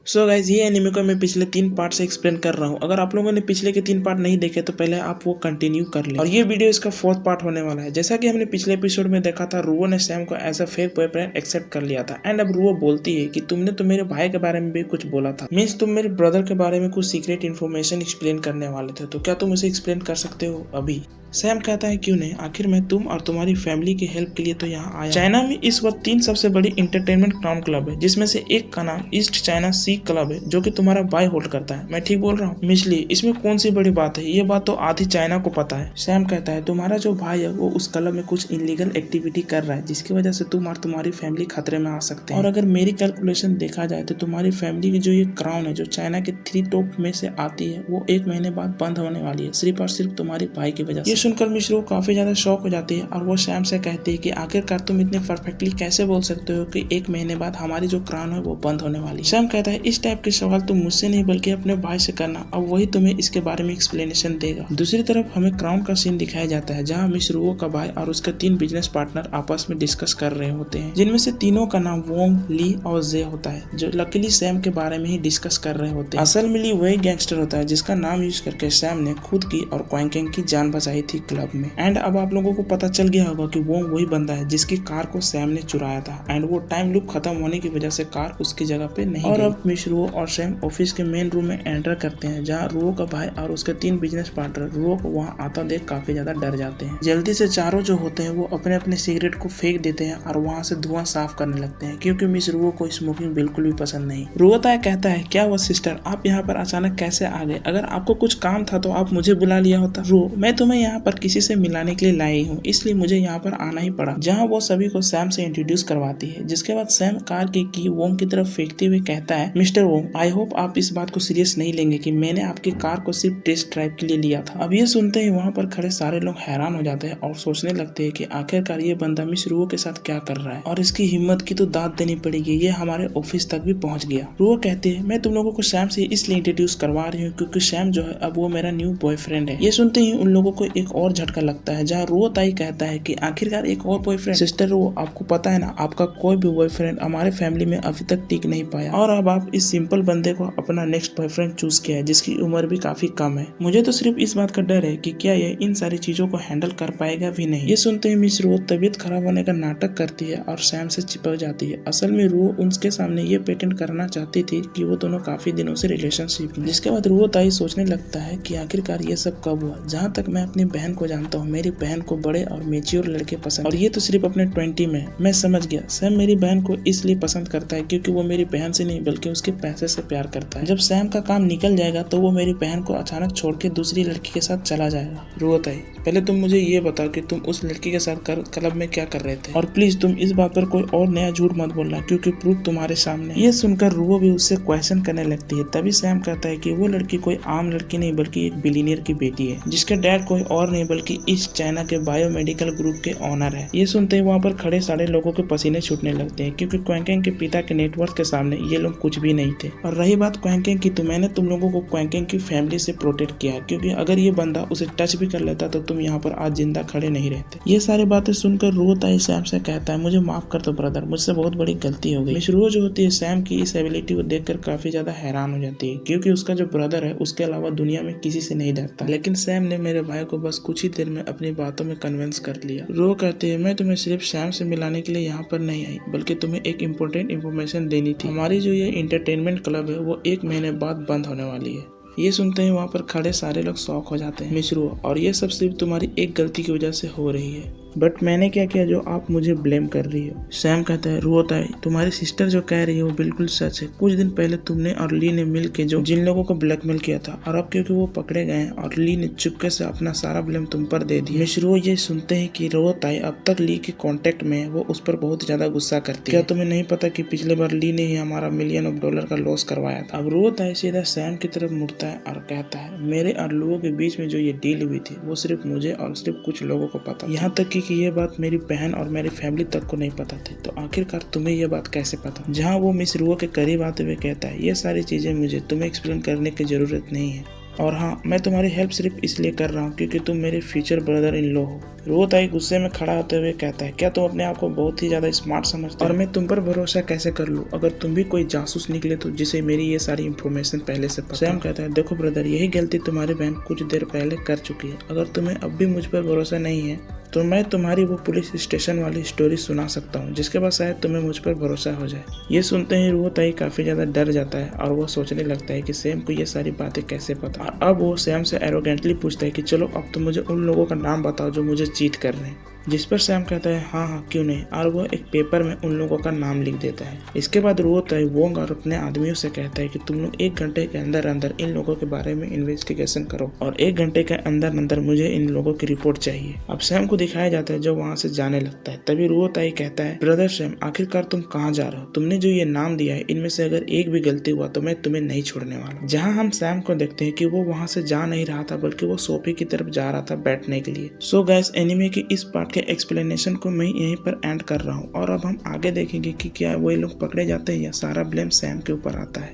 So guys ये anime को मैं पिछले 3 पार्ट से एक्सप्लेन कर रहा हूँ। अगर आप लोगों ने पिछले के 3 पार्ट नहीं देखे तो पहले आप वो कंटिन्यू कर लें। और ये वीडियो इसका 4th पार्ट होने वाला है। जैसा कि हमने पिछले एपिसोड में देखा था, रुओ ने सैम को as a fake boyfriend accept कर लिया था। एंड अब रुओ बोलती है कि तुमने तो मेरे भाई के बारे में भी कुछ बोला था, मीन्स तुम मेरे ब्रदर के बारे में कुछ सीक्रेट इन्फॉर्मेशन एक्सप्लेन करने वाले थे, तो क्या तुम उसे एक्सप्लेन कर सकते हो अभी? सैम कहता है क्यों नहीं, आखिर मैं तुम और तुम्हारी फैमिली की हेल्प के लिए तो यहाँ आया। चाइना में इस वक्त 3 सबसे बड़ी इंटरटेनमेंट क्राउन क्लब है, जिसमें से एक का नाम ईस्ट चाइना सी क्लब है, जो कि तुम्हारा भाई होल्ड करता है। मैं ठीक बोल रहा हूँ? मिचली, इसमें कौन सी बड़ी बात है, ये बात तो आधी चाइना को पता है। सैम कहता है तुम्हारा जो भाई है वो उस क्लब में कुछ इलीगल एक्टिविटी कर रहा है, जिसकी वजह से तुम और तुम्हारी फैमिली खतरे में आ सकते हैं। और अगर मेरी कैलकुलेशन देखा जाए तो तुम्हारी फैमिली की जो ये क्राउन है, जो चाइना के 3 टॉप में से आती है, वो 1 महीने बाद बंद होने वाली है, सिर्फ और सिर्फ तुम्हारे भाई की वजह से। सुनकर मिश्रो काफी ज्यादा शॉक हो जाती है और वो सैम से कहती है कि आखिरकार तुम इतने परफेक्टली कैसे बोल सकते हो कि 1 महीने बाद हमारी जो क्राउन है वो बंद होने वाली है। सैम कहता है इस टाइप के सवाल तुम मुझसे नहीं बल्कि अपने भाई से करना, और वही तुम्हें इसके बारे में एक्सप्लेनेशन देगा। दूसरी तरफ हमें क्राउन का सीन दिखाया जाता है, जहाँ मिस रुओ का भाई और उसके 3 बिजनेस पार्टनर आपस में डिस्कस कर रहे होते हैं, जिनमें से तीनों का नाम वोंग, ली और जे होता है, जो लकीली सैम के बारे में ही डिस्कस कर रहे होते हैं। असल में ली वही गैंगस्टर होता है जिसका नाम यूज करके सैम ने खुद की और क्वांग की जान बचाई थी क्लब में। एंड अब आप लोगों को पता चल गया होगा कि वो वही बंदा है जिसकी कार को सैम ने चुराया था, एंड वो टाइम लूप खत्म होने की वजह से कार उसकी जगह पे नहीं और अब मिस रुओ और सैम ऑफिस के मेन रूम में एंटर करते हैं, जहाँ रुओ का भाई और उसके 3 बिजनेस पार्टनर रुओ को वहाँ आता देख काफी ज्यादा डर जाते हैं। जल्दी से चारों जो होते हैं वो अपने अपने सिगरेट को फेंक देते हैं और वहाँ से धुआं साफ करने लगते हैं, क्योंकि मिस रुओ को स्मोकिंग बिल्कुल भी पसंद नहीं। रुओ ताया कहता है क्या वो सिस्टर, आप यहाँ पर अचानक कैसे आ गए? अगर आपको कुछ काम था तो आप मुझे बुला लिया होता। रुओ, मैं तुम्हें यहाँ पर किसी से मिलाने के लिए लाई हूँ, इसलिए मुझे यहाँ पर आना ही पड़ा। जहाँ वो सभी को सैम से इंट्रोड्यूस करवाती है, जिसके बाद सैम कार की वोंग की तरफ फेंकते हुए कहता है मिस्टर वोंग, आई होप आप इस बात को सीरियस नहीं लेंगे कि मैंने आपकी कार को सिर्फ टेस्ट ड्राइव के लिए लिया था। अब ये सुनते ही वहाँ पर खड़े सारे लोग हैरान हो जाते हैं और सोचने लगते हैं कि आखिरकार ये बंदा मिस रुओ के साथ क्या कर रहा है, और इसकी हिम्मत की तो दाद देनी पड़ेगी, ये हमारे ऑफिस तक भी पहुंच गया। रुओ कहती है मैं तुम लोगों को सैम से इसलिए इंट्रोड्यूस करवा रही हूँ क्योंकि सैम जो है अब वो मेरा न्यू बॉयफ्रेंड है। ये सुनते ही उन लोगों को एक और झटका लगता है, जहाँ रुओ ताई कहता है कि आखिरकार एक और बॉयफ्रेंड? सिस्टर रुओ, आपको पता है ना, आपका कोई भी बॉयफ्रेंड हमारे फैमिली में अभी तक टिक नहीं पाया, और अब आप इस सिंपल बंदे को अपना नेक्स्ट बॉयफ्रेंड चूज किया है, जिसकी उम्र भी काफी कम है। मुझे तो सिर्फ इस बात का डर है कि क्या ये इन सारी चीजों को हैंडल कर पाएगा भी नहीं। ये सुनते ही मिस रुओ तबीयत खराब होने का नाटक करती है और सैम से चिपक जाती है। असल में रुओ उनके सामने ये पेटेंट करना चाहती थी कि वो दोनों काफी दिनों से रिलेशनशिप में। जिसके बाद रुओ ताई सोचने लगता है कि आखिरकार ये सब कब हुआ। जहाँ तक मैं अपनी बहन को जानता हूँ, मेरी बहन को बड़े और मेच्योर लड़के पसंद, और ये तो सिर्फ अपने 20 में। मैं समझ गया, सैम मेरी बहन को इसलिए पसंद करता है क्योंकि वो मेरी बहन से नहीं बल्कि उसके पैसे से प्यार करता है। जब सैम का काम निकल जाएगा तो वो मेरी बहन को अचानक छोड़ के दूसरी लड़की के साथ चला जाएगा। रुओ ताई, पहले तुम मुझे ये बताओ कि तुम उस लड़की के साथ क्लब में क्या कर रहे थे, और प्लीज तुम इस बात पर कोई और नया झूठ मत बोलना क्योंकि प्रूफ तुम्हारे सामने। ये सुनकर रुओ भी उससे क्वेश्चन करने लगती है। तभी सैम कहता है कि वो लड़की कोई आम लड़की नहीं बल्कि एक बिलियनियर की बेटी है, जिसके डैड कोई और नहीं बल्कि ईस्ट चाइना के बायोमेडिकल ग्रुप के ऑनर है। ये सुनते ही वहाँ पर खड़े सारे लोगों के पसीने छूटने लगते हैं, क्योंकि क्वांग के पिता के नेटवर्क के सामने ये लोग कुछ भी नहीं थे। और रही बात क्वांग की, तो मैंने तुम लोगों को क्वांग की फैमिली से प्रोटेक्ट किया, क्योंकि अगर ये बंदा उसे टच भी कर लेता तो तुम यहाँ पर आज जिंदा खड़े नहीं रहते। ये सारी बातें सुनकर रुओ ताई सैम से कहता है मुझे माफ कर दो ब्रदर, मुझसे बहुत बड़ी गलती हो गई। मिस रुओ जो होती है सैम की इस एबिलिटी को देखकर काफी ज्यादा हैरान हो जाती है, क्योंकि उसका जो ब्रदर है उसके अलावा दुनिया में किसी से नहीं डरता। लेकिन सैम ने मेरे भाई को बस कुछ ही देर में अपनी बातों में कन्विंस कर लिया। रुओ कहती है मैं तुम्हें सिर्फ सैम से मिलाने के लिए यहाँ पर नहीं आई, बल्कि तुम्हें एक इम्पोर्टेंट इन्फॉर्मेशन देनी थी। हमारी जो ये इंटरटेनमेंट क्लब है वो 1 महीने बाद बंद होने वाली है। ये सुनते ही वहाँ पर खड़े सारे लोग शॉक हो जाते हैं। मिस रुओ, और ये सब सिर्फ तुम्हारी एक गलती की वजह से हो रही है, बट मैंने क्या किया जो आप मुझे ब्लेम कर रही हो? सैम कहता है रुओ ताई, तुम्हारी सिस्टर जो कह रही है वो बिल्कुल सच है। कुछ दिन पहले तुमने और ली ने मिल के जो जिन लोगों को ब्लैकमेल किया था, और अब क्योंकि वो पकड़े गए हैं और ली ने चुपके से अपना सारा ब्लेम तुम पर दे दिया। मिस रुओ ये सुनते हैं कि रुओ ताई अब तक ली के कांटेक्ट में है, वो उस पर बहुत ज्यादा गुस्सा करती है। क्या तुम्हें नहीं पता कि पिछले बार ली ने ही हमारा $1,000,000 का लॉस करवाया था? अब रुओ ताई सीधा सैम की तरफ मुड़ता है और कहता है मेरे और लोगों के बीच में जो ये डील हुई थी वो सिर्फ मुझे और सिर्फ कुछ लोगों को पता, यहाँ तक कि ये बात मेरी बहन और मेरी फैमिली तक को नहीं पता थी। तो आखिरकार तुम्हें यह बात कैसे पता? जहाँ वो मिस रुओ के करीब आते हुए कहता है ये सारी चीजें मुझे तुम्हें एक्सप्लेन करने की जरूरत नहीं है, और हाँ, मैं तुम्हारी हेल्प सिर्फ इसलिए कर रहा हूँ क्योंकि तुम मेरे फ्यूचर ब्रदर इन लॉ हो। रुओताई गुस्से में खड़ा होते हुए कहता है, क्या तुम अपने आप को बहुत ही ज्यादा स्मार्ट समझते हो? और मैं तुम पर भरोसा कैसे कर लूँ अगर तुम भी कोई जासूस निकले तो, जिसे मेरी ये सारी इन्फॉर्मेशन पहले से पता। सैम कहता है, देखो ब्रदर, यही गलती तुम्हारी बहन कुछ देर पहले कर चुकी है। अगर तुम्हें अब भी मुझ पर भरोसा नहीं है तो मैं तुम्हारी वो पुलिस स्टेशन वाली स्टोरी सुना सकता हूँ, जिसके बाद शायद तुम्हें मुझ पर भरोसा हो जाए। ये सुनते ही रुओताई काफी ज्यादा डर जाता है और वो सोचने लगता है कि सैम को ये सारी बातें कैसे पता। और अब वो सैम से एरोगेंटली पूछता है कि चलो अब तो मुझे उन लोगों का नाम बताओ जो मुझे चीट कर रहे हैं। जिस पर सैम कहता है, हाँ हाँ क्यों नहीं, और वो एक पेपर में उन लोगों का नाम लिख देता है। इसके बाद रुओताई वोंग और अपने आदमियों से कहता है कि तुम लोग 1 घंटे के अंदर अंदर इन लोगों के बारे में इन्वेस्टिगेशन करो और 1 घंटे के अंदर अंदर मुझे इन लोगों की रिपोर्ट चाहिए। अब सैम को दिखाया जाता है जो वहाँ से जाने लगता है। तभी रुओताई कहता है, ब्रदर सैम, आखिरकार तुम कहाँ जा रहे हो? तुमने जो ये नाम दिया है इनमें से अगर एक भी गलती हुआ तो मैं तुम्हें नहीं छोड़ने वाला। जहाँ हम सैम को देखते हैं कि वो वहाँ से जा नहीं रहा था बल्कि वो सोफे की तरफ जा रहा था बैठने के लिए। सो गाइस, एनिमे के इस पार्ट के एक्सप्लेनेशन को मैं यहीं पर एंड कर रहा हूँ और अब हम आगे देखेंगे कि क्या वो लोग पकड़े जाते हैं या सारा ब्लेम सैम के ऊपर आता है।